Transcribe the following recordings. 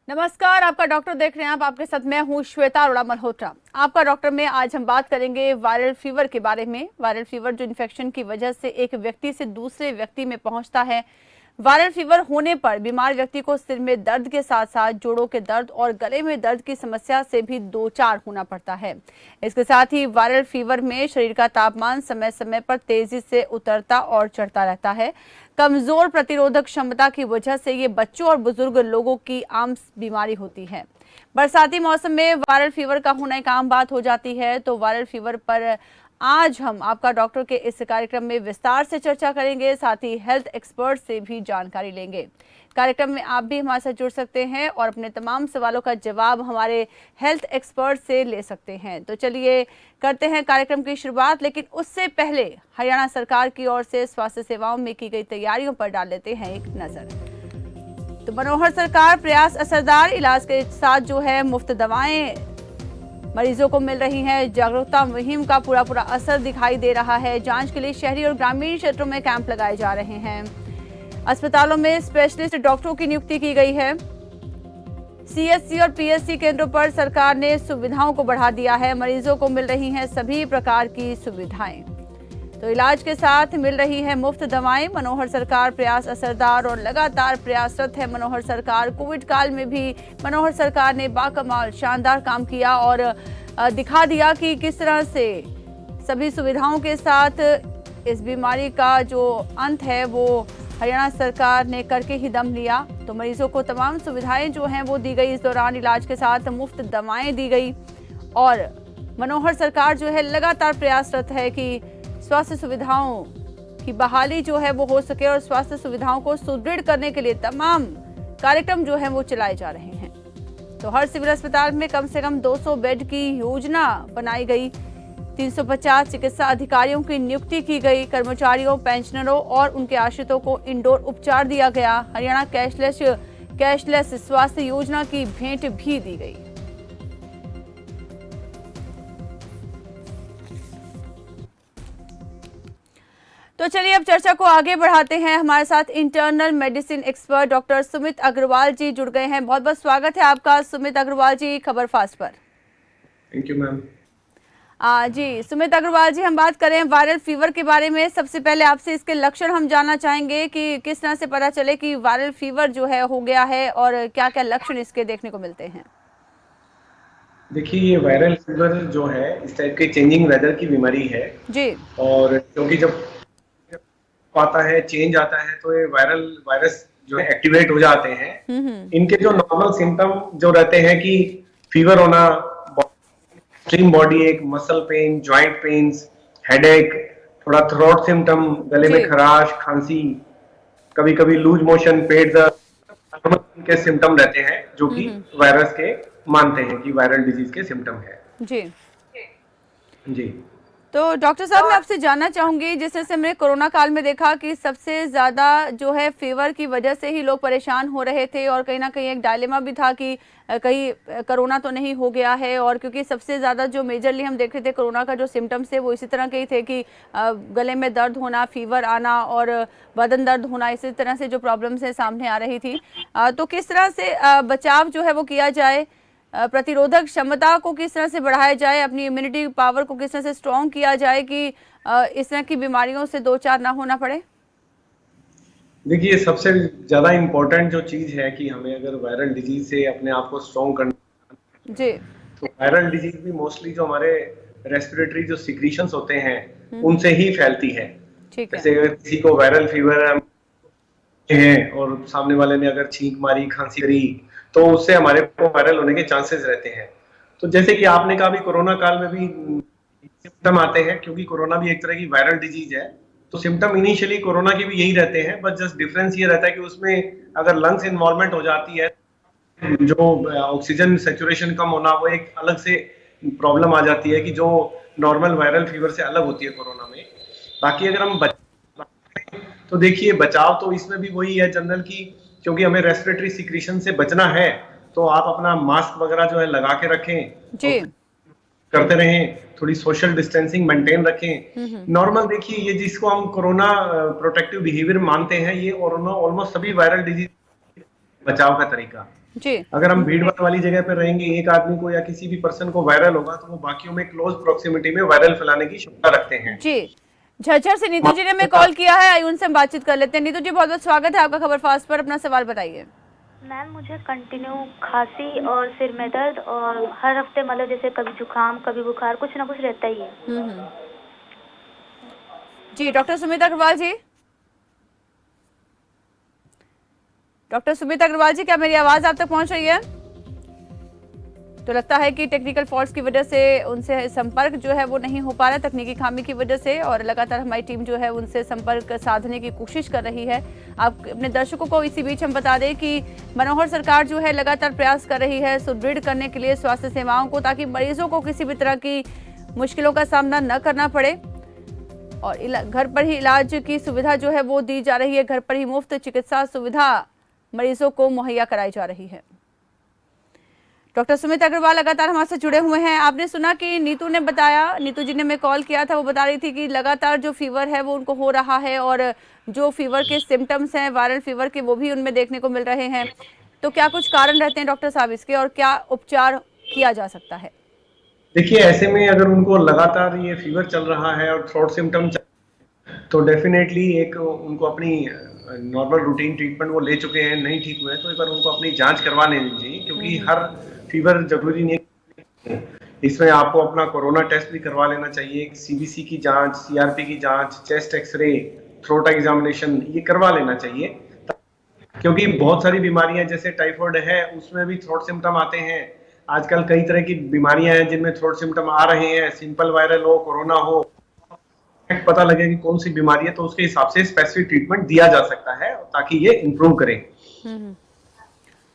नमस्कार, आपका डॉक्टर देख रहे हैं आप। आपके साथ मैं हूं श्वेता अरोड़ा मल्होत्रा। आपका डॉक्टर में आज हम बात करेंगे वायरल फीवर के बारे में। वायरल फीवर जो इन्फेक्शन की वजह से एक व्यक्ति से दूसरे व्यक्ति में पहुंचता है। वायरल फीवर होने पर बीमार व्यक्ति को सिर में दर्द के साथ साथ जोड़ों के दर्द और गले में दर्द की समस्या से भी दो चार होना पड़ता है। इसके साथ ही वायरल फीवर में शरीर का तापमान समय समय पर तेजी से उतरता और चढ़ता रहता है। कमजोर प्रतिरोधक क्षमता की वजह से ये बच्चों और बुजुर्ग लोगों की आम बीमारी होती है। बरसाती मौसम में वायरल फीवर का होना एक आम बात हो जाती है। तो वायरल फीवर पर आज हम आपका डॉक्टर के इस कार्यक्रम में विस्तार से चर्चा करेंगे, साथ ही हेल्थ एक्सपर्ट से भी जानकारी लेंगे। कार्यक्रम में आप भी हमारे साथ जुड़ सकते हैं और अपने तमाम सवालों का जवाब हमारे हेल्थ एक्सपर्ट से ले सकते हैं। तो चलिए करते हैं कार्यक्रम की शुरुआत, लेकिन उससे पहले हरियाणा सरकार की ओर से स्वास्थ्य सेवाओं में की गई तैयारियों पर डाल लेते हैं एक नजर। तो मनोहर सरकार प्रयास असरदार, इलाज के साथ जो है मुफ्त दवाएं मरीजों को मिल रही हैं। जागरूकता मुहिम का पूरा असर दिखाई दे रहा है। जांच के लिए शहरी और ग्रामीण क्षेत्रों में कैंप लगाए जा रहे हैं। अस्पतालों में स्पेशलिस्ट डॉक्टरों की नियुक्ति की गई है। सीएचसी और पीएचसी केंद्रों पर सरकार ने सुविधाओं को बढ़ा दिया है। मरीजों को मिल रही हैं सभी प्रकार की सुविधाएं। तो इलाज के साथ मिल रही है मुफ्त दवाएं। मनोहर सरकार प्रयास असरदार और लगातार प्रयासरत है मनोहर सरकार। कोविड काल में भी मनोहर सरकार ने बाकमाल शानदार काम किया और दिखा दिया कि किस तरह से सभी सुविधाओं के साथ इस बीमारी का जो अंत है वो हरियाणा सरकार ने करके ही दम लिया। तो मरीजों को तमाम सुविधाएं जो हैं वो दी गई। इस दौरान इलाज के साथ मुफ्त दवाएं दी गई और मनोहर सरकार जो है लगातार प्रयासरत है कि स्वास्थ्य सुविधाओं की बहाली जो है वो हो सके और स्वास्थ्य सुविधाओं को सुदृढ़ करने के लिए तमाम कार्यक्रम जो है वो चलाए जा रहे हैं। तो हर सिविल अस्पताल में कम से कम 200 बेड की योजना बनाई गई। 350 चिकित्सा अधिकारियों की नियुक्ति की गई। कर्मचारियों, पेंशनरों और उनके आश्रितों को इंडोर उपचार दिया गया। हरियाणा कैशलेस स्वास्थ्य योजना की भेंट भी दी गई। तो चलिए अब चर्चा को आगे बढ़ाते हैं। हमारे साथ internal medicine expert doctor Sumit Agarwal ji जुड़ गए हैं। बहुत बहुत स्वागत है आपका सुमित अग्रवाल जी खबर फास्ट पर। Thank you ma'am. जी सुमित अग्रवाल जी, हम बात करें वायरल फीवर के बारे में। सबसे पहले आपसे इसके लक्षण हम जानना चाहेंगे कि किस तरह से पता चले कि वायरल फीवर जो है हो गया है और क्या क्या लक्षण इसके देखने को मिलते हैं। देखिए, ये वायरल फीवर जो है इस टाइप के चेंजिंग वेदर की बीमारी है जी। और क्योंकि जब आता है, चेंज आता है, तो ये वायरस जो है एक्टिवेट हो जाते हैं। इनके जो नॉर्मल सिम्टम जो रहते हैं कि फीवर होना, एक्सट्रीम बॉडी एक, muscle pain, joint pains, headache, थोड़ा थ्रोट सिम्टम, गले में खराश, खांसी, कभी कभी लूज मोशन, पेट दर्द के सिम्टम रहते हैं जो कि वायरस के मानते हैं कि वायरल डिजीज के सिम्टम है। जी जी। तो डॉक्टर साहब, मैं आपसे जानना चाहूंगी, जिस तरह से हमने कोरोना काल में देखा कि सबसे ज्यादा जो है फीवर की वजह से ही लोग परेशान हो रहे थे और कहीं ना कहीं एक डायलेमा भी था कि कहीं कोरोना तो नहीं हो गया है। और क्योंकि सबसे ज्यादा जो मेजरली हम देख रहे थे कोरोना का जो सिम्टम्स थे वो इसी तरह के ही थे कि गले में दर्द होना, फीवर आना और बदन दर्द होना, इसी तरह से जो प्रॉब्लम्स है सामने आ रही थी। तो किस तरह से बचाव जो है वो किया जाए, प्रतिरोधक क्षमता को किस तरह से बढ़ाया जाए, अपनी इम्यूनिटी पावर को किस तरह से स्ट्रॉन्ग किया जाए कि इस तरह की बीमारियों से दो चार ना होना पड़े। देखिए, सबसे ज्यादा इम्पोर्टेंट जो चीज है कि हमें अगर वायरल डिजीज से अपने आप को स्ट्रॉन्ग करना जी। तो वायरल डिजीज भी मोस्टली जो हमारे रेस्पिरेटरी जो सिक्रीशंस होते हैं उनसे ही फैलती है। ठीक है। जैसे अगर किसी को वायरल फीवर है और सामने वाले ने अगर छींक मारी, खांसी करी, तो उससे हमारे को वायरल होने के चांसेस रहते हैं। तो जैसे कि आपने कहा भी कोरोना काल में भी सिम्टम आते हैं, क्योंकि कोरोना भी एक तरह की वायरल डिजीज है। तो सिम्टम इनिशियली कोरोना के भी यही रहते हैं, बस जस्ट डिफरेंस ये रहता है कि उसमें अगर लंग्स इन्वॉल्वमेंट हो जाती है, जो ऑक्सीजन सैचुरेशन कम होना, वो एक अलग से प्रॉब्लम आ जाती है कि जो नॉर्मल वायरल फीवर से अलग होती है कोरोना में। बाकी अगर हम तो देखिए, बचाव तो इसमें भी वही है जनरल की, क्योंकि हमें रेस्पिरेटरी सिक्रीशन से बचना है तो आप अपना मास्क वगैरह जो है लगा के रखें जी। करते रहें, थोड़ी सोशल डिस्टेंसिंग मेंटेन रखें। नॉर्मल देखिए, ये जिसको हम कोरोना प्रोटेक्टिव बिहेवियर मानते हैं, ये ऑलमोस्ट सभी वायरल डिजीज बचाव का तरीका। जी अगर हम भीड़ भाड़ वाली जगह पर रहेंगे, एक आदमी को या किसी भी पर्सन को वायरल होगा तो वो बाकियों में क्लोज प्रोक्सिमिटी में वायरल फैलाने की क्षमता रखते हैं। जी। झज्जर से नीतू जी ने हमें कॉल किया है, आइए उनसे हम बातचीत कर लेते हैं। नीतू जी, बहुत बहुत स्वागत है आपका खबर फास्ट पर, अपना सवाल बताइए। मैम, मुझे कंटिन्यू खांसी और सिर में दर्द और हर हफ्ते मतलब जैसे कभी जुकाम कभी बुखार कुछ ना कुछ रहता ही है। जी डॉक्टर सुमित अग्रवाल जी, डॉक्टर सुमित अग्रवाल जी, क्या मेरी आवाज आप तक पहुंच रही है? तो लगता है कि टेक्निकल फॉल्ट्स की वजह से उनसे संपर्क जो है वो नहीं हो पा रहा है, तकनीकी खामी की वजह से, और लगातार हमारी टीम जो है उनसे संपर्क साधने की कोशिश कर रही है। आप अपने दर्शकों को इसी बीच हम बता दें कि मनोहर सरकार जो है लगातार प्रयास कर रही है सुदृढ़ करने के लिए स्वास्थ्य सेवाओं को, ताकि मरीजों को किसी भी तरह की मुश्किलों का सामना न करना पड़े, और घर पर ही इलाज की सुविधा जो है वो दी जा रही है। घर पर ही मुफ्त चिकित्सा सुविधा मरीजों को मुहैया कराई जा रही है। डॉक्टर सुमित अग्रवाल लगातार हमारे से जुड़े हुए हैं। आपने सुना कि नीतू ने बताया, नीतू जी ने हमें कॉल किया था, वो बता रही थी कि लगातार जो फीवर है वो उनको हो रहा है, और जो फीवर के सिम्टम्स हैं वायरल फीवर के वो भी उनमें देखने को मिल रहे हैं। तो क्या कुछ कारण रहते हैं डॉक्टर साहब इसके, और क्या उपचार किया जा सकता है? देखिए, ऐसे में अगर उनको लगातार ये फीवर चल रहा है और थ्रोट सिम्टम, तो डेफिनेटली एक उनको अपनी नॉर्मल रूटीन ट्रीटमेंट वो ले चुके हैं, नहीं ठीक हुए, तो एक बार उनको अपनी जांच करवा लेनी चाहिए, क्योंकि हर फीवर जरूरी नहीं। इसमें आपको अपना कोरोना टेस्ट भी करवा लेना चाहिए, सीबीसी की जांच, सीआरपी की जांच, चेस्ट एक्सरे, थ्रोट एग्जामिनेशन ये करवा लेना चाहिए, क्योंकि बहुत सारी बीमारियां जैसे टाइफाइड है उसमें भी थ्रोट सिम्टम आते हैं। आजकल कई तरह की बीमारियां हैं जिनमें थ्रोट सिम्टम आ रहे हैं, सिंपल वायरल हो, कोरोना हो, पता लगे कि कौन सी बीमारी है तो उसके हिसाब से स्पेसिफिक ट्रीटमेंट दिया जा सकता है ताकि ये इम्प्रूव करे।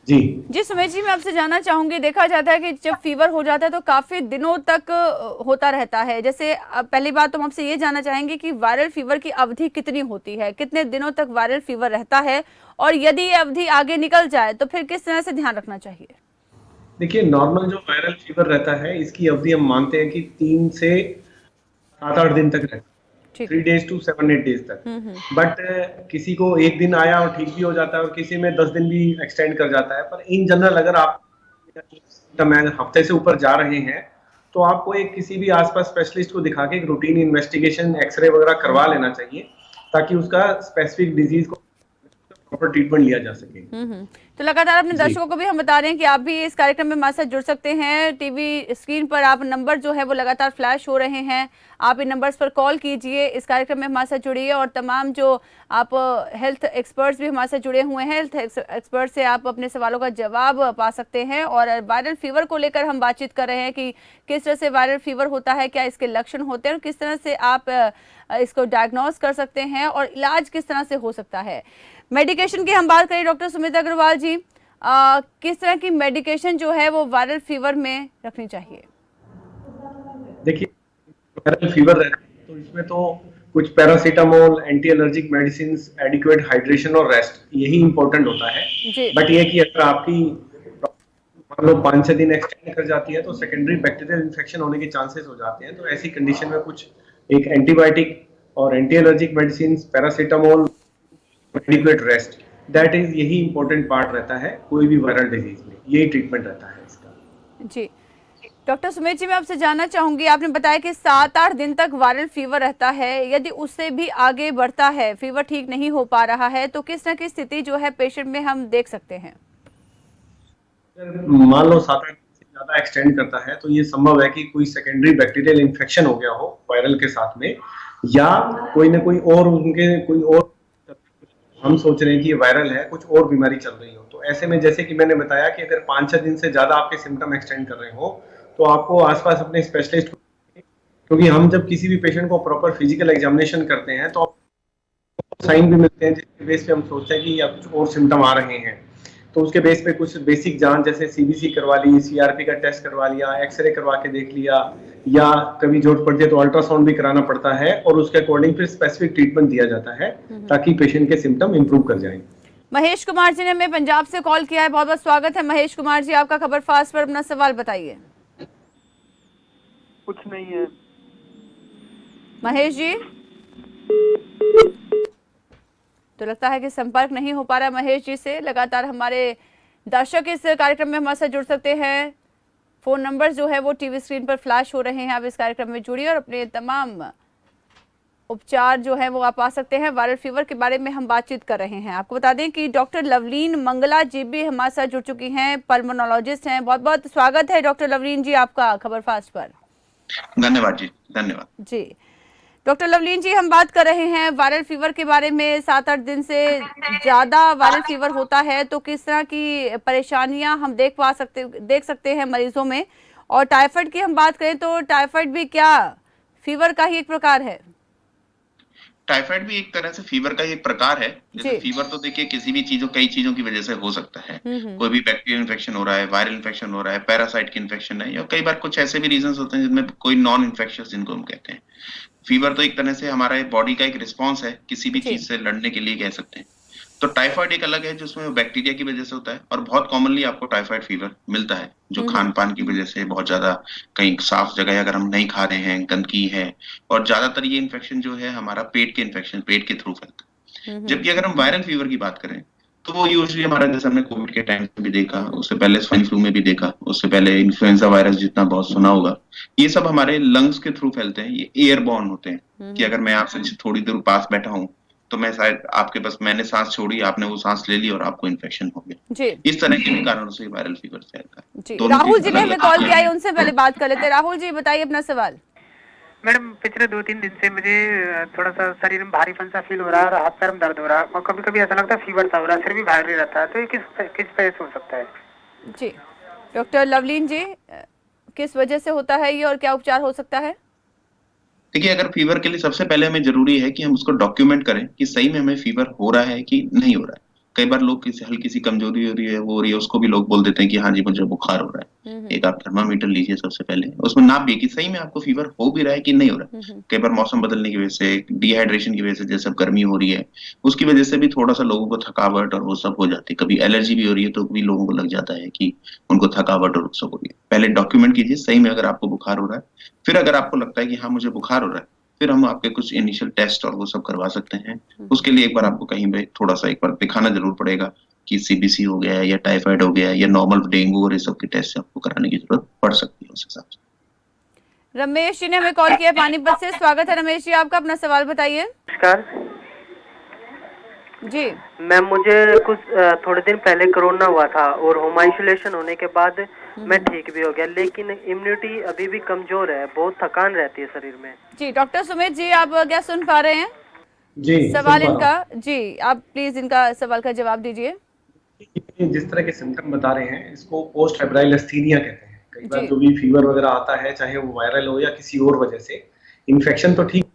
जी जी सुमेश जी, मैं आपसे जानना चाहूंगी, देखा जाता है कि जब फीवर हो जाता है तो काफी दिनों तक होता रहता है। जैसे पहली बात तो हम आपसे ये जानना चाहेंगे कि वायरल फीवर की अवधि कितनी होती है, कितने दिनों तक वायरल फीवर रहता है, और यदि ये अवधि आगे निकल जाए तो फिर किस तरह से ध्यान रखना चाहिए? देखिए, नॉर्मल जो वायरल फीवर रहता है इसकी अवधि हम मानते हैं कि 3 से 7-8 दिन तक रहता है, 3 days to 7-8 days तक। बट किसी को एक दिन आया और ठीक भी हो जाता है, और किसी में 10 दिन भी एक्सटेंड कर जाता है। पर इन जनरल अगर आप हफ्ते से ऊपर जा रहे हैं तो आपको एक किसी भी आसपास स्पेशलिस्ट को दिखा के एक रूटीन इन्वेस्टिगेशन, एक्सरे वगैरह करवा लेना चाहिए, ताकि उसका स्पेसिफिक डिजीज को प्रॉपर ट्रीटमेंट लिया जा सके। तो लगातार अपने दर्शकों को भी हम बता रहे हैं कि आप भी इस कार्यक्रम में हमारे साथ जुड़ सकते हैं। टीवी स्क्रीन पर आप नंबर जो है वो लगातार फ्लैश हो रहे हैं, आप इन नंबर्स पर कॉल कीजिए, इस कार्यक्रम में हमारे साथ जुड़िए, और तमाम जो आप हेल्थ एक्सपर्ट्स भी हमारे साथ जुड़े हुए हैं, हेल्थ एक्सपर्ट से आप अपने सवालों का जवाब पा सकते हैं। और वायरल फीवर को लेकर हम बातचीत कर रहे हैं कि किस तरह से वायरल फीवर होता है, क्या इसके लक्षण होते हैं, और किस तरह से आप इसको डायग्नोज कर सकते हैं, और इलाज किस तरह से हो सकता है। मेडिकेशन की हम बात करें डॉक्टर सुमित अग्रवाल जी, किस तरह की मेडिकेशन जो है वो वायरल फीवर में रखनी चाहिए? देखिए, वायरल फीवर रहता है तो इसमें तो कुछ paracetamol, anti allergic medicine, adequate hydration और रेस्ट, यही इंपॉर्टेंट होता है। बट ये कि अगर आपकी मान लो 5-6 दिन एक्सटेंड कर जाती है तो सेकेंडरी बैक्टीरियल इन्फेक्शन होने के चांसेस हो जाते हैं। तो ऐसी कंडीशन में कुछ एक एंटीबायोटिक और anti allergic medicine, paracetamol, adequate rest, that is यही इंपॉर्टेंट पार्ट रहता है कोई भी वायरल डिजीज में, यही ट्रीटमेंट रहता है इसका। जी डॉक्टर सुमेश जी, मैं आपसे जानना चाहूंगी, आपने बताया कि 7-8 दिन तक वायरल फीवर रहता है, यदि उससे भी आगे बढ़ता है, फीवर ठीक नहीं हो पा रहा है, तो किस तरह की स्थिति जो है पेशेंट में हम देख सकते हैं? मान लो 7-8 दिन से ज्यादा एक्सटेंड करता है तो ये संभव है कि कोई सेकेंडरी बैक्टीरियल इन्फेक्शन हो गया हो वायरल के साथ में, या कोई ना कोई और उनके कोई और, हम सोच रहे हैं कि ये वायरल है, कुछ और बीमारी चल रही हो। तो ऐसे में जैसे कि मैंने बताया कि अगर 5-6 दिन से ज्यादा आपके सिम्टम एक्सटेंड कर रहे हो तो आपको आसपास अपने स्पेशलिस्ट, क्योंकि हम जब किसी भी पेशेंट को प्रॉपर फिजिकल एग्जामिनेशन करते हैं तो साइन भी मिलते हैं जिसके बेस पे हम सोचते हैं कि या कुछ और सिम्टम आ रहे हैं। तो उसके बेस पे कुछ बेसिक जांच जैसे सीबीसी करवा ली, सीआरपी का टेस्ट करवा लिया, एक्सरे करवा के देख लिया, या कभी जरूरत पड़ती है तो अल्ट्रासाउंड भी कराना पड़ता है, और उसके अकॉर्डिंग फिर स्पेसिफिक ट्रीटमेंट दिया जाता है ताकि पेशेंट के सिम्टम इंप्रूव कर जाएं। महेश कुमार जी ने हमें पंजाब से कॉल किया है, बहुत बहुत स्वागत है महेश कुमार जी, आपका खबर फास्ट पर अपना सवाल बताइए। कुछ नहीं है महेश जी। तो लगता है कि संपर्क नहीं हो पा रहा महेश जी से। लगातार हमारे दर्शक इस कार्यक्रम में हमारे साथ जुड़ सकते हैं। फोन नंबर जो है वो टीवी स्क्रीन पर फ्लैश हो रहे हैं। आप इस कार्यक्रम में जुड़िए और अपने तमाम उपचार जो है वो आप पा सकते हैं। वायरल फीवर के बारे में हम बातचीत कर रहे हैं। आपको बता दें कि डॉक्टर लवलीन मंगला जी भी हमारे साथ जुड़ चुकी हैं, पल्मोनोलॉजिस्ट हैं। बहुत बहुत स्वागत है डॉक्टर लवलीन जी आपका खबर फास्ट पर। धन्यवाद जी, धन्यवाद जी डॉक्टर लवलीन जी, हम बात कर रहे हैं वायरल फीवर के बारे में। 7-8 दिन से ज्यादा वायरल फीवर होता है तो किस तरह की परेशानियां हम देख सकते हैं मरीजों में। और टाइफाइड की हम बात करें तो टाइफाइड भी क्या फीवर का ही एक प्रकार है? टाइफाइड भी एक तरह से फीवर का ही एक प्रकार है। जैसे फीवर तो देखिए किसी भी कई चीजों की वजह से हो सकता है। कोई भी बैक्टीरियल इन्फेक्शन हो रहा है, वायरल इन्फेक्शन हो रहा है, पैरासाइट की इन्फेक्शन है, या कई बार कुछ ऐसे भी रीजंस होते हैं जिनमें कोई नॉन इन्फेक्शियस जिनको हम कहते हैं। फीवर तो एक तरह से हमारे बॉडी का एक रिस्पॉन्स है, किसी भी चीज से लड़ने के लिए कह सकते हैं। तो टाइफाइड एक अलग है जिसमें बैक्टीरिया की वजह से होता है, और बहुत कॉमनली आपको टाइफाइड फीवर मिलता है जो खान पान की वजह से बहुत ज्यादा, कहीं साफ जगह अगर हम नहीं खा रहे हैं, गंदगी है, और ज्यादातर ये इन्फेक्शन जो है हमारा पेट के इन्फेक्शन, पेट के थ्रू फैलता है। जबकि अगर हम वायरल फीवर की बात करें तो वो यूजुअली हमारा, जैसे हमने कोविड के टाइम पे भी देखा, उससे पहले स्वाइन फ्लू में भी देखा, उससे पहले इन्फ्लुएंजा वायरस जितना बहुत सुना होगा, ये सब हमारे लंग्स के थ्रू फैलते हैं। ये एयरबॉर्न होते हैं कि अगर मैं आपसे थोड़ी देर पास बैठा हूँ तो मैं शायद आपके पास, मैंने सांस छोड़ी, आपने वो सांस ले ली और आपको इन्फेक्शन हो गया। इस तरह के भी कारणों से वायरल फीवर फैलता है। जी राहुल जी ने हमें कॉल किया है, उनसे पहले बात कर लेते हैं। राहुल जी बताइए अपना सवाल। मैडम, पिछले 2-3 दिन से मुझे थोड़ा सा शरीर में भारीपन सा फील हो रहा है और हाथ पैर में दर्द हो रहा है, और कभी कभी ऐसा लगता है फीवर सा हो रहा है, सिर भी भारी रहता है। तो ये किस वजह से हो सकता है? जी डॉक्टर लवलीन जी, किस वजह से होता है ये और क्या उपचार हो सकता है? देखिए, अगर फीवर के लिए सबसे पहले हमें जरूरी है कि हम उसको डॉक्यूमेंट करें कि सही में हमें फीवर हो रहा है कि नहीं हो रहा है। कई बार लोग किसी हल्की सी कमजोरी हो रही है, वो हो रही है, उसको भी लोग बोल देते हैं कि हाँ जी मुझे बुखार हो रहा है। एक आप थर्मामीटर लीजिए सबसे पहले, उसमें नापिए कि सही में आपको फीवर हो भी रहा है कि नहीं हो रहा है। कई बार मौसम बदलने की वजह से, डिहाइड्रेशन की वजह से, जैसे अब गर्मी हो रही है, उसकी वजह से भी थोड़ा सा लोगों को थकावट और वो सब हो जाती है। कभी एलर्जी भी हो रही है तो भी लोगों को लग जाता है कि उनको थकावट और वो सब हो रही है। पहले डॉक्यूमेंट कीजिए सही में अगर आपको बुखार हो रहा है। फिर अगर आपको लगता है कि हाँ मुझे बुखार हो रहा है, फिर हम आपके कुछ इनिशियल टेस्ट और वो सब करवा सकते हैं। उसके लिए एक बार आपको कहीं पे थोड़ा सा एक बार दिखाना जरूर पड़ेगा कि सीबीसी हो गया है या टाइफाइड हो गया है या नॉर्मल डेंगू, और ये सब के टेस्ट आपको कराने की जरूरत पड़ सकती है उस हिसाब से। रमेश जी ने हमें कॉल किया पानीपत से। स्वागत है रमेश जी आपका, अपना सवाल बताइए। नमस्कार जी मैम, मुझे कुछ थोड़े दिन पहले कोरोना हुआ था और होम आइसोलेशन होने के बाद मैं ठीक भी हो गया, लेकिन इम्यूनिटी अभी भी कमजोर है, बहुत थकान रहती है शरीर में। जी डॉक्टर सुमित जी, आप क्या सुन पा रहे हैं? जी सवाल इनका, जी आप प्लीज इनका सवाल का जवाब दीजिए। जिस तरह के सिम्टम बता रहे हैं इसको पोस्ट फेब्राइल एस्थीनिया कहते हैं। कई बार जो भी फीवर वगैरह आता है, चाहे वो वायरल हो या किसी और वजह से, इन्फेक्शन तो ठीक,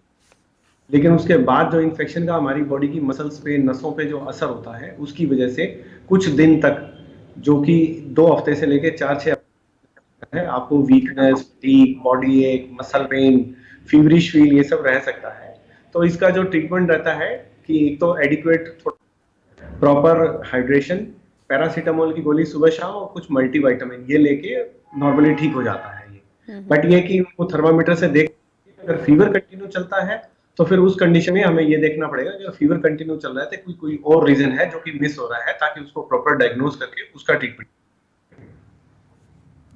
लेकिन उसके बाद जो इन्फेक्शन का हमारी बॉडी की मसल्स पे, नसों पे जो असर होता है, उसकी वजह से कुछ दिन तक, जो कि 2 हफ्ते से लेकर 4-6 है, आपको वीकनेस, फटीग, बॉडी एक, मसल पेन, फीवरिश फील, ये सब रह सकता है। तो इसका जो ट्रीटमेंट रहता है कि एक तो एडिक्वेट प्रॉपर हाइड्रेशन, पैरासीटामोल की गोली सुबह शाम और कुछ मल्टीविटामिन, ये लेके नॉर्मली ठीक हो जाता है ये। बट ये कि वो थर्मामीटर से देख, अगर फीवर कंटिन्यू चलता है तो फिर उस कंडीशन में हमें ये देखना पड़ेगा कि फीवर कंटिन्यू चल रहा है तो कोई और रीजन है जो कि मिस हो रहा है, ताकि उसको प्रॉपर डायग्नोज करके उसका ट्रीटमेंट।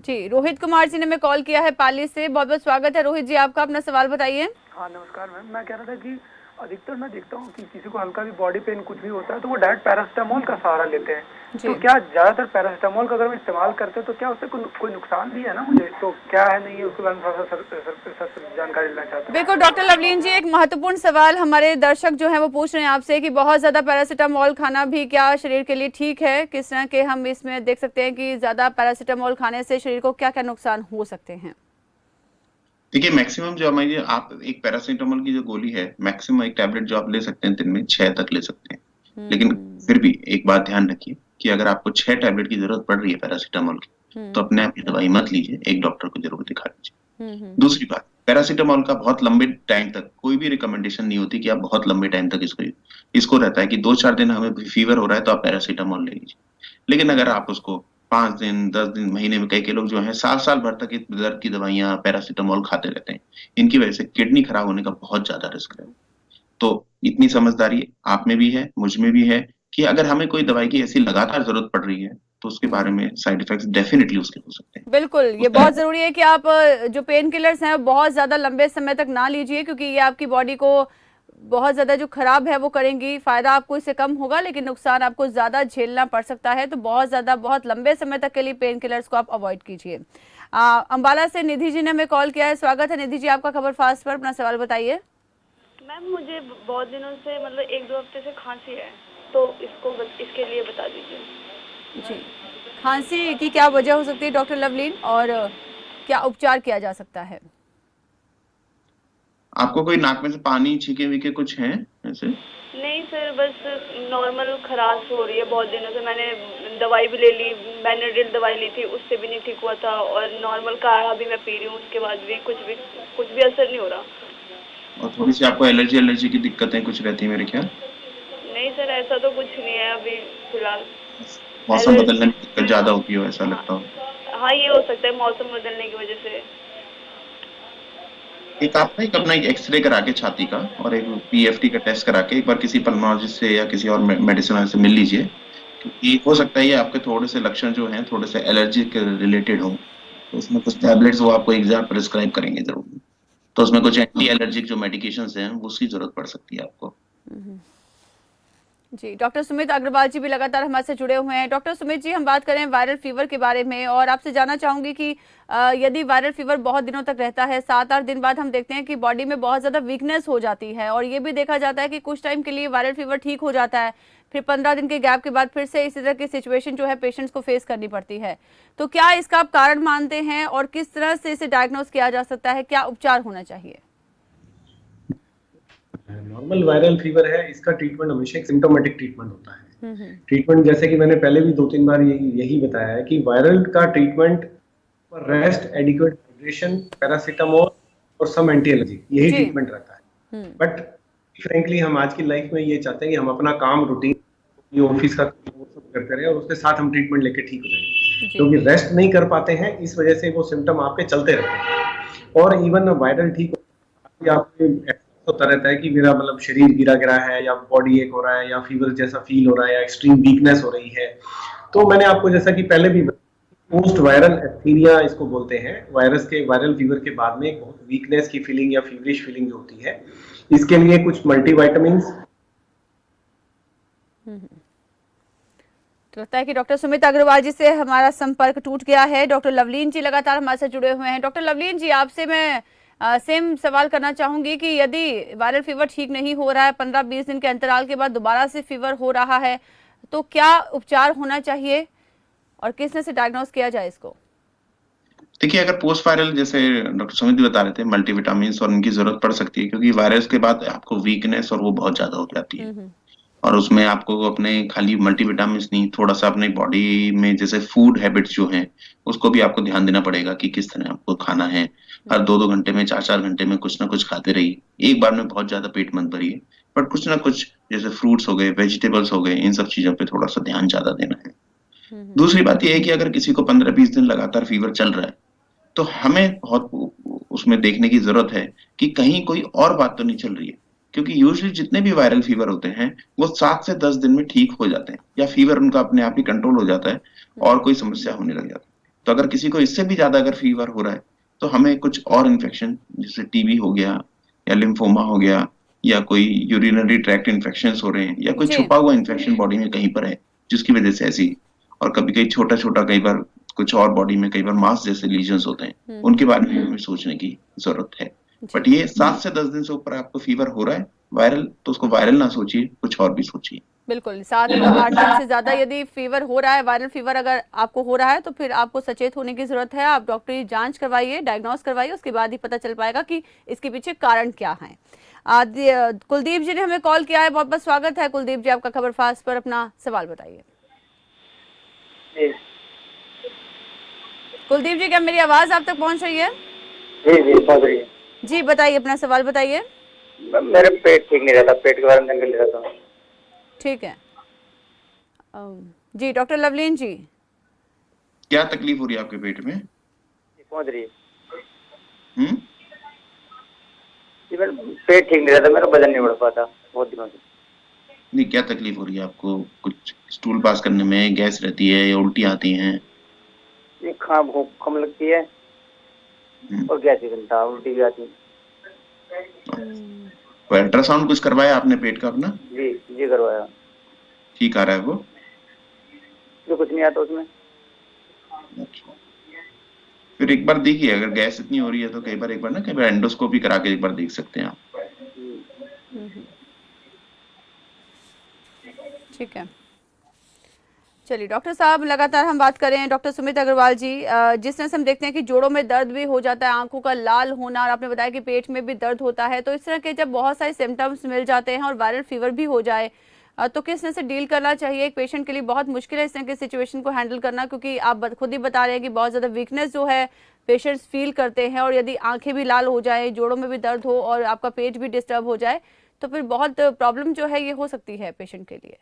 जी रोहित कुमार जी ने हमें कॉल किया है पाली से। बहुत बहुत स्वागत है रोहित जी आपका, अपना सवाल बताइए। हाँ नमस्कार मैम, मैं कह रहा था कि अधिकतर मैं देखता हूँ कि किसी को हल्का भी बॉडी पेन कुछ भी होता है तो वो डायरेक्ट पैरासीटामोल का सहारा लेते हैं। तो क्या ज्यादातर पैरासीटामोल का अगर हम इस्तेमाल करते हैं तो क्या उससे कोई नुकसान भी है ना? मुझे तो क्या है नहीं है उसके बारे में थोड़ा सा जानकारी लेना चाहता हूँ। बिल्कुल डॉक्टर लवलीन जी, एक महत्वपूर्ण सवाल हमारे दर्शक जो है वो पूछ रहे हैं आपसे कि बहुत ज्यादा पैरासीटामोल खाना भी क्या शरीर के लिए ठीक है? किस तरह के हम इसमें देख सकते हैं कि ज्यादा पैरासीटामोल खाने से शरीर को क्या क्या नुकसान हो सकते हैं? देखिए, मैक्सिमम जो हमारी, आप एक पैरासीटामोल की जो गोली है, मैक्सिमम एक टैबलेट जो आप ले सकते हैं दिन में 6 तक ले सकते हैं। लेकिन फिर भी एक बात ध्यान रखिए कि अगर आपको 6 टैबलेट की जरूरत पड़ रही है पैरासीटामोल की, तो अपने आप की दवाई मत लीजिए, एक डॉक्टर को जरूर दिखा लीजिए। दूसरी बात, पैरासीटामोल का बहुत लंबे टाइम तक कोई भी रिकमेंडेशन नहीं होती कि आप बहुत लंबे टाइम तक इसको रहता है कि 2-4 दिन हमें फीवर हो रहा है तो आप पैरासीटामोल ले लीजिए। लेकिन अगर आप उसको 5 दिन, 10 दिन, महीने में, कई लोग जो है साल भर तक दर्द की दवाइयां पैरासीटामोल खाते रहते हैं, इनकी वजह से किडनी खराब होने का बहुत ज्यादा रिस्क है। तो इतनी समझदारी आप में भी है, मुझ में भी है कि अगर हमें कोई दवाई की ऐसी लगातार जरूरत पड़ रही है तो उसके बारे में साइड इफेक्ट्स डेफिनेटली उसके हो सकते हैं। बिल्कुल, ये बहुत जरूरी है कि आप जो पेन किलर्स हैं बहुत ज्यादा लंबे समय तक ना लीजिए, क्योंकि ये आपकी बॉडी को बहुत ज्यादा जो खराब है वो करेंगी। फायदा आपको इससे कम होगा लेकिन नुकसान आपको ज्यादा झेलना पड़ सकता है, तो बहुत लंबे समय तक के लिए पेन किलर्स को आप अवॉइड कीजिए। अंबाला से निधि जी ने हमें कॉल किया है। स्वागत है निधि जी आपका खबर फास्ट पर, अपना सवाल बताइए। मैम मुझे बहुत दिनों से मतलब 1-2 हफ्ते से खांसी है, तो इसके लिए बता दीजिए। जी, खांसी की क्या वजह हो सकती है डॉक्टर लवलीन, और क्या उपचार किया जा सकता है? आपको कोई नाक में से पानी छीके वीके कुछ है ऐसे? नहीं सर, बस नॉर्मल खराश हो रही है बहुत दिनों से। मैंने दवाई भी ले ली, बेनाड्रिल दवाई ली थी, उससे भी नहीं ठीक हुआ था, और नॉर्मल काढ़ा भी मैं पी रही हूँ, उसके बाद भी कुछ भी असर नहीं हो रहा। और थोड़ी सी आपको एलर्जी की दिक्कतें कुछ रहती है मेरे ख्याल? नहीं सर, ऐसा तो कुछ नहीं है अभी फिलहाल। मौसम बदलने में दिक्कत ज्यादा होती हो ऐसा लगता हो? हाँ, ये हो सकता है मौसम बदलने की वजह से। एक अपना एक एक्सरे करा के छाती का और एक पीएफटी का टेस्ट करा के एक बार किसी पल्मोनोलॉजिस्ट से या किसी और मेडिसिन से मिल लीजिए, क्योंकि हो सकता है ये आपके थोड़े से लक्षण जो हैं थोड़े से एलर्जी के रिलेटेड हो, तो उसमें कुछ टैबलेट्स वो आपको एक बार प्रिस्क्राइब करेंगे जरूर, तो उसमें कुछ एंटी एलर्जिक जो मेडिकेशंस हैं उसकी जरूरत पड़ सकती है आपको। जी, डॉक्टर सुमित अग्रवाल जी भी लगातार हमारे से जुड़े हुए हैं। डॉक्टर सुमित जी, हम बात करें वायरल फीवर के बारे में, और आपसे जानना चाहूंगी कि यदि वायरल फीवर बहुत दिनों तक रहता है, 7-8 दिन बाद हम देखते हैं कि बॉडी में बहुत ज्यादा वीकनेस हो जाती है, और ये भी देखा जाता है कि कुछ टाइम के लिए वायरल फीवर ठीक हो जाता है, फिर 15 दिन के गैप के बाद फिर से इसी तरह की सिचुएशन जो है पेशेंट्स को फेस करनी पड़ती है। तो क्या इसका आप कारण मानते हैं, और किस तरह से इसे डायग्नोस किया जा सकता है, क्या उपचार होना चाहिए? नॉर्मल वायरल फीवर है, इसका ट्रीटमेंट हमेशा एक सिम्टोमेटिक ट्रीटमेंट होता है। ट्रीटमेंट जैसे कि मैंने पहले भी 2-3 बार यही बताया है कि वायरल का treatment rest, adequate hydration, paracetamol और सम एंटी एलर्जी, यही ट्रीटमेंट रहता है। बट फ्रेंकली हम आज की लाइफ में ये चाहते हैं कि हम अपना काम रूटीन, ये ऑफिस का वो सब करते रहे और उसके साथ हम ट्रीटमेंट लेके ठीक हो जाएंगे, क्योंकि रेस्ट नहीं कर पाते हैं, इस वजह से वो सिम्टम आपके चलते रहते हैं। और इवन वायरल ठीक आपको होता रहता है कि मेरा मतलब शरीर गिरा है, या बॉडी एक हो रहा है, या फीवर जैसा फील हो रहा है, या एक्सट्रीम वीकनेस हो रही है। तो मैंने आपको जैसा कि पहले भी पोस्ट वायरल एस्थीनिया इसको बोलते हैं, वायरल फीवर के बाद में बहुत वीकनेस की फीलिंग या फीवरिश फीलिंग जो होती है, इसके लिए कुछ मल्टीविटामिन्स। तो लगता है कि डॉक्टर सुमित अग्रवाल जी से हमारा संपर्क टूट गया है। डॉक्टर लवलीन जी लगातार हमारे साथ जुड़े हुए हैं। डॉक्टर लवलीन जी, आपसे मैं सेम सवाल करना चाहूंगी कि यदि वायरल फीवर ठीक नहीं हो रहा है, 15-20 दिन के अंतराल के बाद दोबारा से फीवर हो रहा है, तो क्या उपचार होना चाहिए और किस तरह से डायग्नोस किया जाए इसको? देखिए, अगर पोस्ट वायरल जैसे डॉक्टर सुमित भी बता रहे थे, मल्टीविटामिन और उनकी जरूरत पड़ सकती है, क्योंकि वायरस के बाद आपको वीकनेस और वो बहुत ज्यादा हो जाती है, और उसमें आपको अपने खाली मल्टीविटामिन नहीं, थोड़ा सा अपने बॉडी में जैसे फूड हैबिट्स जो हैं उसको भी आपको ध्यान देना पड़ेगा कि किस तरह आपको खाना है। हर 2-2 घंटे में, 4-4 घंटे में कुछ ना कुछ खाते रहिए, एक बार में बहुत ज्यादा पेट मत भरिए, बट कुछ ना कुछ जैसे फ्रूट्स हो गए, वेजिटेबल्स हो गए, इन सब चीजों पे थोड़ा सा ध्यान ज्यादा देना है। दूसरी बात यह है कि अगर किसी को 15-20 दिन लगातार फीवर चल रहा है, तो हमें बहुत उसमें देखने की जरूरत है कि कहीं कोई और बात तो नहीं चल रही है, क्योंकि यूजुअली जितने भी वायरल फीवर होते हैं वो 7 से 10 दिन में ठीक हो जाते हैं, या फीवर उनका अपने आप ही कंट्रोल हो जाता है और कोई समस्या होने लग जाती है। तो अगर किसी को इससे भी ज्यादा अगर फीवर हो रहा है, तो हमें कुछ और इन्फेक्शन जैसे टीबी हो गया, या लिम्फोमा हो गया, या कोई यूरिनरी ट्रैक्ट इन्फेक्शन हो रहे हैं, या कोई छुपा हुआ इन्फेक्शन बॉडी में कहीं पर है जिसकी वजह से ऐसी, और कभी कभी छोटा छोटा, कई बार कुछ और बॉडी में कई बार मास जैसे लीजन्स होते हैं, उनके बारे में हमें सोचने की जरूरत है। बट ये 7 से 10 दिन से ऊपर आपको फीवर हो रहा है वायरल, तो उसको वायरल ना सोचिए, कुछ और भी सोचिए। बिल्कुल, 7-8 दिन से ज्यादा यदि फीवर हो रहा है, वायरल फीवर अगर आपको हो रहा है, तो फिर आपको सचेत होने की जरूरत है। आप डॉक्टरी जांच करवाइए, डायग्नोस करवाइए, उसके बाद ही पता चल पाएगा कि इसके पीछे कारण क्या है। कुलदीप जी ने हमें कॉल किया है, बहुत बहुत स्वागत है कुलदीप जी आपका खबर फास्ट पर, अपना सवाल बताइए। कुलदीप जी, क्या मेरी आवाज आप तक पहुंच रही है? जी पहुंच रही है। जी बताइए, अपना सवाल बताइए। मेरे पेट ठीक नहीं रहता, पेट के बारे में जानकारी लेता हूं। ठीक है जी, डॉक्टर लवलीन जी, क्या तकलीफ हो रही है आपके पेट में? पहुंच रही है जी, मेरा पेट ठीक नहीं रहता, मेरा वजन नहीं बढ़ पाता बहुत दिनों से। नहीं, क्या तकलीफ हो रही है आपको? कुछ स्टूल पास करने में गैस रहती है या उल्टी आती हैं? ये भूख कम लगती है और गैस भी बनता है, उल्टी भी आती है। तो अल्ट्रासाउंड कुछ करवाया आपने पेट का अपना? जी करवाया। ठीक आ रहा है वो? जो कुछ नहीं आता उसमें। अच्छा। फिर एक बार देखिए, अगर गैस इतनी हो रही है तो कई बार एंडोस्कोपी करा के एक बार देख सकते हैं आप। ठीक है, चलिए डॉक्टर साहब लगातार हम बात कर रहे हैं डॉक्टर सुमित अग्रवाल जी। जिस तरह से हम देखते हैं कि जोड़ों में दर्द भी हो जाता है, आंखों का लाल होना, और आपने बताया कि पेट में भी दर्द होता है, तो इस तरह के जब बहुत सारे सिम्टम्स मिल जाते हैं और वायरल फीवर भी हो जाए तो किस तरह से डील करना चाहिए? एक पेशेंट के लिए बहुत मुश्किल है इस तरह की सिचुएशन को हैंडल करना, क्योंकि आप खुद ही बता रहे हैं कि बहुत ज़्यादा वीकनेस जो है पेशेंट्स फील करते हैं, और यदि आंखें भी लाल हो जाए, जोड़ों में भी दर्द हो और आपका पेट भी डिस्टर्ब हो जाए तो फिर बहुत प्रॉब्लम जो है ये हो सकती है पेशेंट के लिए।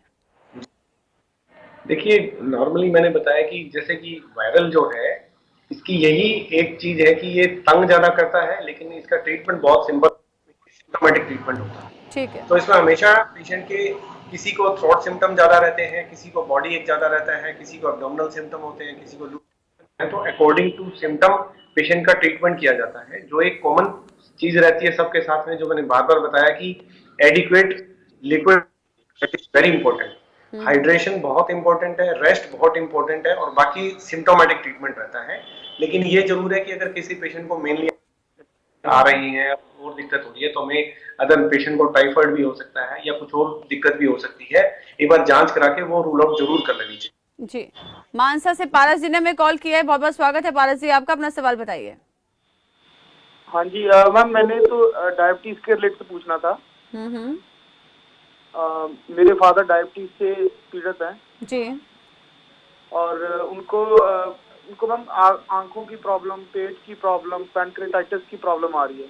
देखिए, नॉर्मली मैंने बताया कि जैसे कि वायरल जो है, इसकी यही एक चीज है कि ये तंग ज्यादा करता है, लेकिन इसका ट्रीटमेंट बहुत सिम्टोमेटिक ट्रीटमेंट होता है। ठीक है। तो इसमें हमेशा पेशेंट के किसी को थ्रोट सिम्टम ज्यादा रहते हैं, किसी को बॉडी एक ज्यादा रहता है, किसी को एब्डोमिनल सिम्टम होते हैं, किसी को लूज है, तो अकॉर्डिंग टू सिम्टम पेशेंट का ट्रीटमेंट किया जाता है। जो एक कॉमन चीज रहती है सबके साथ में, जो मैंने बार बार बताया कि adequate liquid very important, hydration बहुत इंपॉर्टेंट है, रेस्ट बहुत इंपॉर्टेंट है, और बाकी सिम्टोमेटिक ट्रीटमेंट रहता है। लेकिन ये जरूर है कि अगर किसी पेशेंट को मेनली आ रही है और दिक्कत हो रही है, तो हमें अदर पेशेंट को टाइफाइड भी हो सकता है या कुछ और दिक्कत भी हो सकती है, एक बार जांच करा के वो रूल आउट जरूर कर लेनी चाहिए। जी, मानसा से पारस जी ने हमें कॉल किया है, बहुत बहुत स्वागत है पारस जी आपका, अपना सवाल बताइए। हाँ जी मैम, मैंने तो डायबिटीज के रिलेटेड पूछना था। मेरे फादर डायबिटीज से पीड़ित हैं जी, और उनको मैम आंखों की प्रॉब्लम, पेट की प्रॉब्लम, पैंक्रेटाइटिस की प्रॉब्लम आ रही है।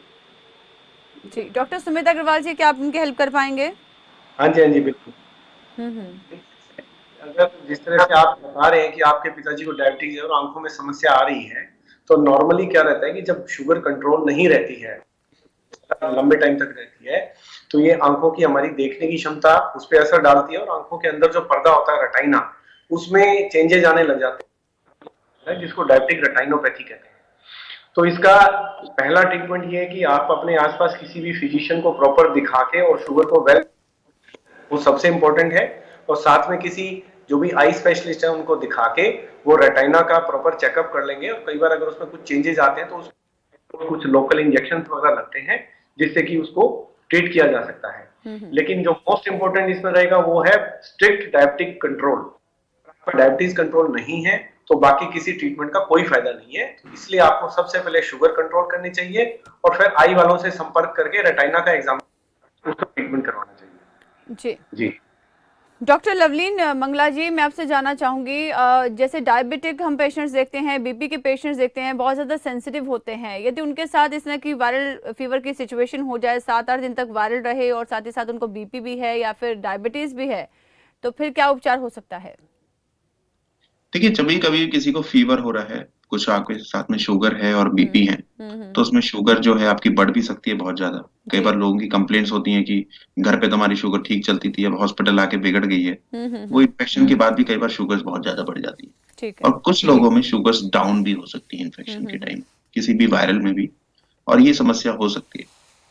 जी डॉक्टर सुमित अग्रवाल जी, क्या आप उनकी हेल्प कर पाएंगे? हाँ जी बिल्कुल। अगर जिस तरह से आप बता रहे हैं कि आपके पिताजी को डायबिटीज है और आंखों में समस्या आ रही है, तो नॉर्मली क्या रहता है कि जब शुगर कंट्रोल नहीं रहती है, लंबे टाइम तक रहती है, तो ये आंखों की हमारी देखने की क्षमता उस पर असर डालती है, और आंखों के अंदर जो पर्दा होता है रेटिना, उसमें चेंजेस आने लग जाते हैं, जिसको डायबिटिक रेटिनोपैथी कहते हैं। तो इसका पहला ट्रीटमेंट ये है कि आप अपने आसपास किसी भी फिजिशियन को प्रॉपर दिखा के और शुगर को वो सबसे इंपॉर्टेंट है, और साथ में किसी जो भी आई स्पेशलिस्ट है उनको दिखा के वो रेटिना का प्रॉपर चेकअप कर लेंगे, और कई बार अगर उसमें कुछ चेंजेस आते हैं तो उसको कुछ लोकल इंजेक्शन वगैरह लगते हैं जिससे कि उसको ट्रीट किया जा सकता है। लेकिन जो मोस्ट इंपॉर्टेंट इसमें रहेगा वो है strict diabetic control. Diabetes control नहीं है तो बाकी किसी ट्रीटमेंट का कोई फायदा नहीं है, तो इसलिए आपको सबसे पहले शुगर कंट्रोल करनी चाहिए और फिर आई वालों से संपर्क करके रेटिना का एग्जाम ट्रीटमेंट करवाना चाहिए। जी डॉक्टर लवलीन मंगला जी, मैं आपसे जानना चाहूंगी, जैसे डायबिटिक हम पेशेंट्स देखते हैं, बीपी के पेशेंट्स देखते हैं, बहुत ज़्यादा सेंसिटिव होते हैं, यदि उनके साथ इस तरह की वायरल फीवर की सिचुएशन हो जाए, 7-8 दिन तक वायरल रहे और साथ ही साथ उनको बीपी भी है या फिर डायबिटीज भी है, तो फिर क्या उपचार हो सकता है? देखिए, कभी कभी किसी को फीवर हो रहा है, कुछ आपके साथ में शुगर है और बीपी है, तो उसमें शुगर जो है आपकी बढ़ भी सकती है बहुत ज्यादा। कई बार लोगों की कंप्लेंट्स होती हैं कि घर पे तो हमारी शुगर ठीक चलती थी, अब हॉस्पिटल आके बिगड़ गई है। वो इन्फेक्शन के बाद भी कई बार शुगर बहुत ज्यादा बढ़ जाती है। ठीक है। और कुछ लोगों में शुगर डाउन भी हो सकती है इन्फेक्शन के टाइम, किसी भी वायरल में भी, और ये समस्या हो सकती है।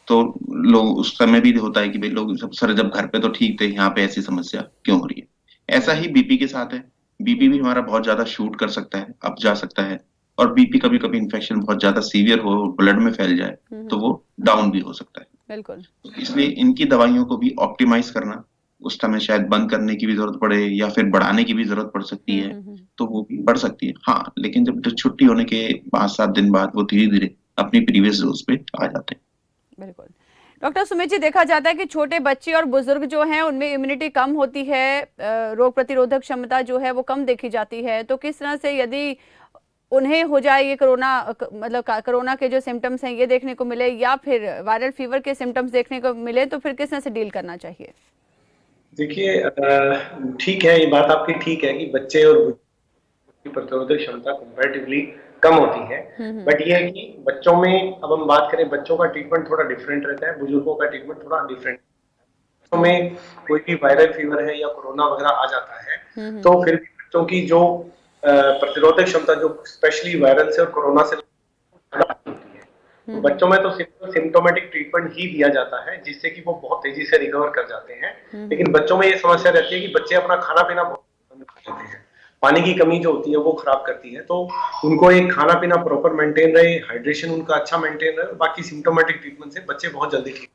तो लोग उस समय भी होता है कि भाई लोग सर जब घर पे तो ठीक थे, यहाँ पे ऐसी समस्या क्यों हो रही है। ऐसा ही बीपी के साथ है, बीपी भी हमारा बहुत ज्यादा शूट कर सकता है, अप जा सकता है, और बीपी कभी कभी इन्फेक्शन बहुत ज्यादा सीवियर हो, ब्लड में फैल जाए तो वो डाउन भी हो सकता है। बिल्कुल। इसलिए इनकी दवाइयों को भी ऑप्टिमाइज करना, उस समय शायद बंद करने की भी जरूरत पड़े या फिर बढ़ाने की भी जरूरत पड़ सकती है, तो वो भी बढ़ सकती है। हाँ, लेकिन जब छुट्टी होने के 5-7 दिन बाद वो धीरे धीरे अपनी प्रीवियस डोज पे आ जाते हैं। बिल्कुल। डॉक्टर सुमित जी, देखा जाता है कि छोटे बच्चे और बुजुर्ग जो हैं उनमें इम्यूनिटी कम होती है, रोग प्रतिरोधक क्षमता जो है वो कम देखी जाती है, तो किस तरह से यदि उन्हें हो जाए ये कोरोना के जो सिम्टम्स हैं ये देखने को मिले या फिर वायरल फीवर के सिम्टम्स देखने को मिले, तो फिर किस तरह से डील करना चाहिए? देखिए, ठीक है, ये बात आपकी ठीक है कि बच्चे और प्रतिरोधक क्षमता कंपैरेटिवली कम होती है। बट ये है कि बच्चों में, अब हम बात करें, बच्चों का ट्रीटमेंट थोड़ा डिफरेंट रहता है, बुजुर्गों का ट्रीटमेंट थोड़ा डिफरेंट। बच्चों में कोई भी वायरल फीवर है या कोरोना वगैरह आ जाता है तो फिर भी बच्चों की जो प्रतिरोधक क्षमता जो स्पेशली वायरल से और कोरोना से होती है, तो बच्चों में तो सिम्टोमेटिक ट्रीटमेंट ही दिया जाता है जिससे कि वो बहुत तेजी से रिकवर कर जाते हैं। लेकिन बच्चों में ये समस्या रहती है कि बच्चे अपना खाना पीना बहुत बंद कर देते हैं, पानी की कमी जो होती है वो खराब करती है। तो उनको एक खाना पीना प्रॉपर मेंटेन रहे, हाइड्रेशन उनका अच्छा मेंटेन रहे, बाकी सिम्टोमेटिक ट्रीटमेंट से बच्चे बहुत जल्दी ठीक।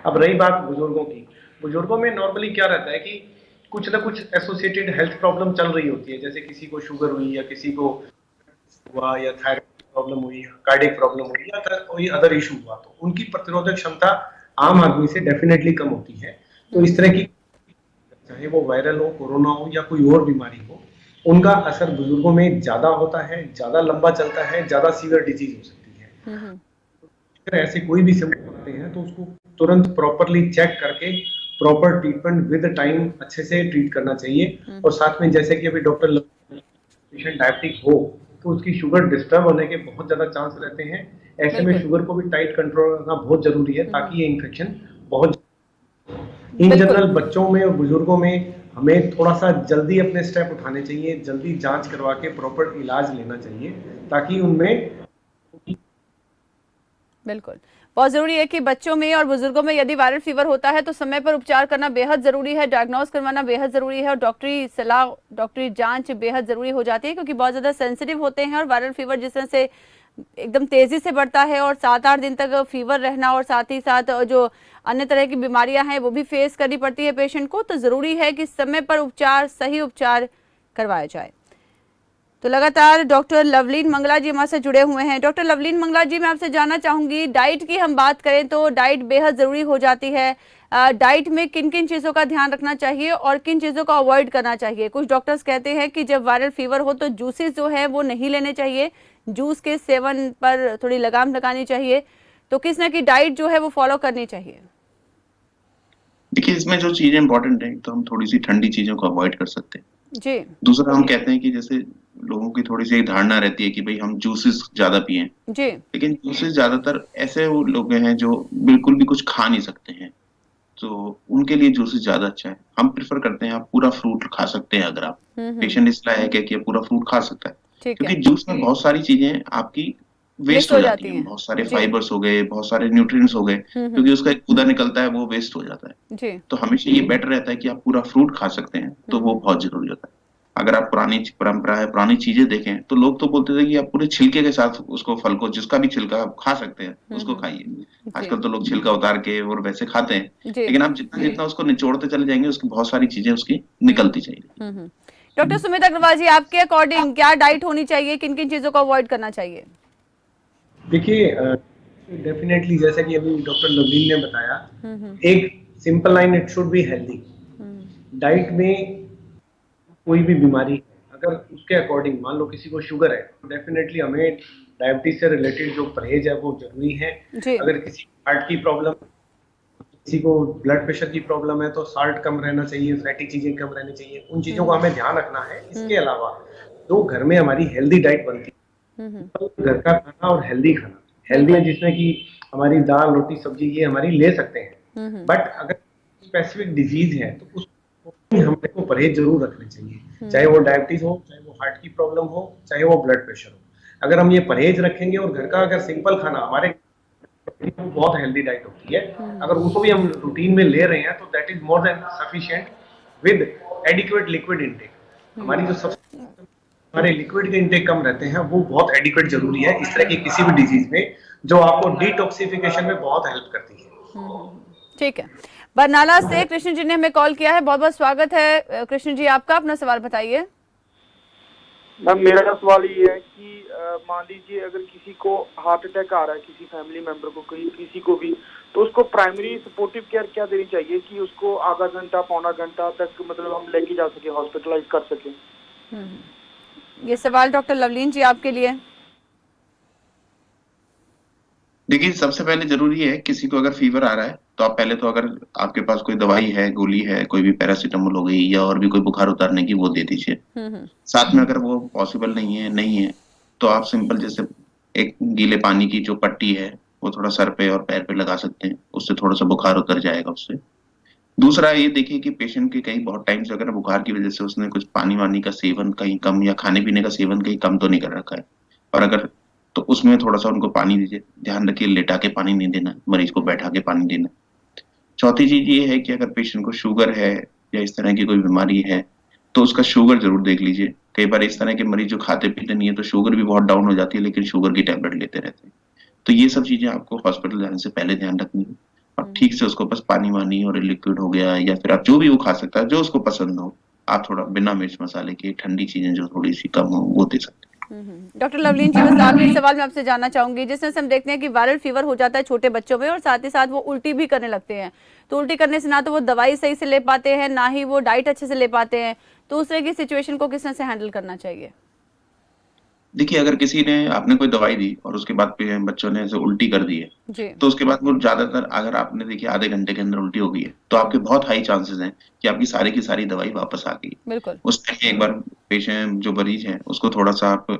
अब रही बात बुजुर्गों की, बुजुर्गों में नॉर्मली क्या रहता है कि कुछ ना कुछ एसोसिएटेड हेल्थ प्रॉब्लम चल रही होती है, जैसे किसी को शुगर हुई या किसी को हुआ या थायराइड प्रॉब्लम हुई, कार्डियक प्रॉब्लम हुई या कोई अदर इशू हुआ, तो उनकी प्रतिरोधक क्षमता आम आदमी से डेफिनेटली कम होती है। तो इस तरह की, चाहे वो वायरल हो, कोरोना हो या कोई और बीमारी हो, उनका असर बुजुर्गों में ज्यादा होता है, ज्यादा लंबा चलता है, ज्यादा सीवियर डिजीज हो सकती है। अगर ऐसे कोई भी सिम्टम आते हैं तो उसको तुरंत प्रॉपरली चेक करके प्रॉपर ट्रीटमेंट विद टाइम अच्छे से ट्रीट करना चाहिए। और साथ में जैसे कि अभी डॉक्टर पेशेंट डायबिटिक हो तो उसकी शुगर डिस्टर्ब होने के बहुत ज्यादा चांस रहते हैं। ऐसे में शुगर को भी टाइट कंट्रोल करना बहुत जरूरी है ताकि ये इन्फेक्शन बहुत, इन जनरल बच्चों में और बुजुर्गों में हमें थोड़ा सा जल्दी अपने स्टेप उठाने चाहिए, जल्दी जांच करवा के प्रॉपर इलाज लेना चाहिए ताकि उनमें। बिल्कुल, बहुत जरूरी है कि बच्चों में और बुजुर्गों में यदि वायरल फीवर होता है तो समय पर उपचार करना बेहद जरूरी है, डायग्नोस करवाना बेहद जरूरी है और डॉक्टरी सलाह, डॉक्टरी जांच बेहद जरूरी हो जाती है क्योंकि बहुत ज्यादा सेंसिटिव होते हैं। और वायरल फीवर जिस तरह से एकदम तेजी से बढ़ता है और 7-8 दिन तक फीवर रहना और साथ ही साथ जो अन्य तरह की बीमारियां हैं वो भी फेस करनी पड़ती है पेशेंट को, तो जरूरी है कि समय पर उपचार, सही उपचार करवाया जाए। तो लगातार डॉक्टर लवलीन मंगला जी हमारे से जुड़े हुए हैं। डॉक्टर लवलीन मंगला जी, मैं आपसे जानना चाहूंगी, डाइट की हम बात करें तो डाइट बेहद जरूरी हो जाती है। डाइट में किन किन चीजों का ध्यान रखना चाहिए और किन चीजों का अवॉइड करना चाहिए? कुछ डॉक्टर्स कहते हैं कि जब वायरल फीवर हो तो जूसेस जो है वो नहीं लेने चाहिए, जूस के सेवन पर थोड़ी लगाम लगानी चाहिए, तो किस तरह की डाइट जो है वो फॉलो करनी चाहिए? देखिए, इसमें जो चीजें इंपॉर्टेंट है, तो हम थोड़ी सी ठंडी चीजों को अवॉइड कर सकते हैं जी। दूसरा, हम कहते हैं कि जैसे लोगों की थोड़ी सी धारणा रहती है कि भाई हम जूसेस ज्यादा पिएं जी, लेकिन जूसेस ज्यादातर ऐसे वो लोग हैं जो बिल्कुल भी कुछ खा नहीं सकते हैं, तो उनके लिए जूसेस ज्यादा अच्छा है। हम प्रेफर करते हैं आप पूरा फ्रूट खा सकते हैं, अगर आप पेशेंट इस लायक है कि पूरा फ्रूट खा सकता है, क्योंकि जूस में बहुत सारी चीजें आपकी वेस्ट हो जाती हैं। बहुत सारे फाइबर्स हो गए, बहुत सारे न्यूट्रिएंट्स हो गए, क्योंकि उसका एक कूदा निकलता है, वो वेस्ट हो जाता है जी। तो हमेशा ये बेटर रहता है कि आप पूरा फ्रूट खा सकते हैं, तो वो बहुत जरूरी होता है। अगर आप पुरानी परंपरा है, पुरानी चीजें देखें तो लोग तो बोलते थे कि आप पूरे छिलके के साथ उसको, फल को, जिसका भी छिलका आप खा सकते हैं उसको खाइए। आजकल तो लोग छिलका उतार के और वैसे खाते हैं, लेकिन आप जितना जितना उसको निचोड़ते चले जाएंगे उसकी बहुत सारी चीजें उसकी निकलती जाएंगी। डॉक्टर सुमित अग्रवाल जी, आपके अकॉर्डिंग क्या डाइट होनी चाहिए, किन किन चीजों को अवॉइड करना चाहिए? देखिए, डेफिनेटली जैसा कि अभी डॉक्टर लवलीन ने बताया, एक simple line, it should be healthy. Diet में कोई भी बीमारी अगर उसके अकॉर्डिंग, मान लो किसी को शुगर है तो डेफिनेटली हमें डायबिटीज से रिलेटेड जो परहेज है वो जरूरी है। अगर किसी हार्ट की प्रॉब्लम, किसी को ब्लड प्रेशर की प्रॉब्लम है तो साल्ट कम रहना चाहिए, फैटी चीजें कम रहनी चाहिए, उन चीजों का हमें ध्यान रखना है। इसके अलावा जो घर में हमारी हेल्दी डाइट बनती है, तो घर का खाना और हेल्दी खाना, हेल्दी है जिसमें कि हमारी दाल, रोटी, सब्जी ये हमारी ले सकते हैं, बट अगर स्पेसिफिक डिजीज है तो उस हमें को परहेज जरूर रखने चाहिए, चाहे वो डायबिटीज हो, चाहे वो हार्ट की प्रॉब्लम हो, चाहे वो ब्लड प्रेशर हो। अगर हम ये परहेज रखेंगे और घर का अगर सिंपल खाना, हमारे बहुत हेल्दी डाइट होती है, अगर उसको भी हम रूटीन में ले रहे हैं तो that is more than sufficient with adequate liquid intake. हमारी जो सबसे हमारे लिक्विड के इनटेक कम रहते हैं वो बहुत एडिक्वेट जरूरी है इस तरह की किसी भी डिजीज में, जो आपको डिटॉक्सिफिकेशन में बहुत हेल्प करती है। ठीक है, बरनाला से कृष्ण जी ने हमें कॉल किया है, बहुत बहुत स्वागत है कृष्ण जी आपका, अपना सवाल बताइए। मैम, मेरा सवाल ये है कि मान लीजिए अगर किसी को हार्ट अटैक आ रहा है, किसी फैमिली मेंबर को, किसी को भी, तो उसको प्राइमरी सपोर्टिव केयर क्या देनी चाहिए कि उसको आधा घंटा, पौना घंटा तक मतलब हम लेके जा सके, हॉस्पिटलाइज कर सके? ये सवाल डॉक्टर लवलीन जी आपके लिए। देखिए, सबसे पहले जरूरी है, किसी को अगर फीवर आ रहा है तो आप पहले तो, अगर आपके पास कोई दवाई है, गोली है, कोई भी पैरासीटामोल हो गई या और भी कोई बुखार उतारने की, वो दे दीजिए। साथ में अगर वो पॉसिबल नहीं है तो तो आप सिंपल जैसे एक गीले पानी की जो पट्टी है वो थोड़ा सर पे और पैर पे लगा सकते हैं, उससे थोड़ा सा बुखार उतर जाएगा उससे। दूसरा ये देखिए कि पेशेंट के कहीं बहुत टाइम से अगर बुखार की वजह से उसने कुछ पानी वानी का सेवन कहीं कम या खाने पीने का सेवन कहीं कम तो नहीं कर रखा है, और अगर तो उसमें थोड़ा सा उनको पानी दीजिए। ध्यान रखिए लेटा के पानी नहीं देना, मरीज को बैठा के पानी देना। चौथी चीज ये है कि अगर पेशेंट को शुगर है या इस तरह की कोई बीमारी है तो उसका शुगर जरूर देख लीजिए। कई बार इस तरह के मरीज जो खाते पीते नहीं है तो शुगर भी बहुत डाउन हो जाती है लेकिन शुगर की टैबलेट लेते रहते हैं। तो ये सब चीजें आपको हॉस्पिटल जाने से पहले ध्यान रखनी है, और ठीक से उसको बस पानी वानी और लिक्विड हो गया या फिर आप जो भी वो खा सकता है जो उसको पसंद हो, आप थोड़ा बिना मिर्च मसाले के ठंडी चीजें जो थोड़ी सी कम हो वो दे सकते हैं। डॉक्टर लवलीन जी, बस आखिरी सवाल मैं आपसे जानना चाहूंगी, जिस तरह से हम देखते हैं कि वायरल फीवर हो जाता है छोटे बच्चों में और साथ ही साथ वो उल्टी भी करने लगते हैं, तो उल्टी करने से ना तो वो दवाई सही से ले पाते हैं ना ही वो डाइट अच्छे से ले पाते हैं, तो उस तरह की सिचुएशन को किस तरह से हैंडल करना चाहिए? देखिए अगर किसी ने आपने कोई दवाई दी और उसके बाद बच्चों ने ऐसे उल्टी कर दी है जी। तो उसके बाद वो ज्यादातर अगर आपने देखिए आधे घंटे के अंदर उल्टी हो गई है तो आपके बहुत हाई चांसेस हैं कि आपकी सारी की सारी दवाई वापस आ गई। बिल्कुल। उस टाइम एक बार पेशेंट जो मरीज है उसको थोड़ा सा आप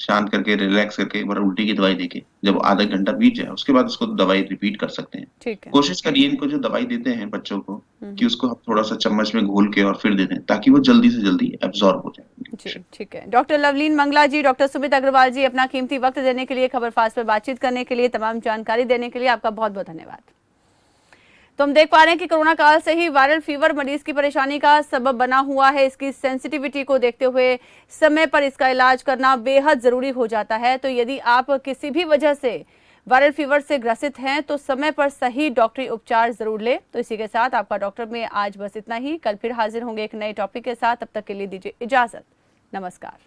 शांत करके रिलैक्स करके एक बार उल्टी की दवाई देके जब आधा घंटा बीत जाए उसके बाद उसको दवाई रिपीट कर सकते हैं। ठीक है। कोशिश करिए इनको जो दवाई देते हैं बच्चों को कि उसको आप थोड़ा सा चम्मच में घोल के और फिर दे दें ताकि वो जल्दी से जल्दी एब्जॉर्ब हो जाए। जी ठीक है। डॉक्टर लवलीन मंगला जी, डॉक्टर सुमित अग्रवाल जी, अपना कीमती वक्त देने के लिए, खबर फास्ट पर बातचीत करने के लिए, तमाम जानकारी देने के लिए आपका बहुत बहुत धन्यवाद। तो हम देख पा रहे हैं कि कोरोना काल से ही वायरल फीवर मरीज की परेशानी का सबब बना हुआ है। इसकी सेंसिटिविटी को देखते हुए समय पर इसका इलाज करना बेहद जरूरी हो जाता है। तो यदि आप किसी भी वजह से वायरल फीवर से ग्रसित हैं तो समय पर सही डॉक्टरी उपचार जरूर लें। तो इसी के साथ आपका डॉक्टर में आज बस इतना ही। कल फिर हाजिर होंगे एक नए टॉपिक के साथ। तब तक के लिए दीजिए इजाजत। नमस्कार।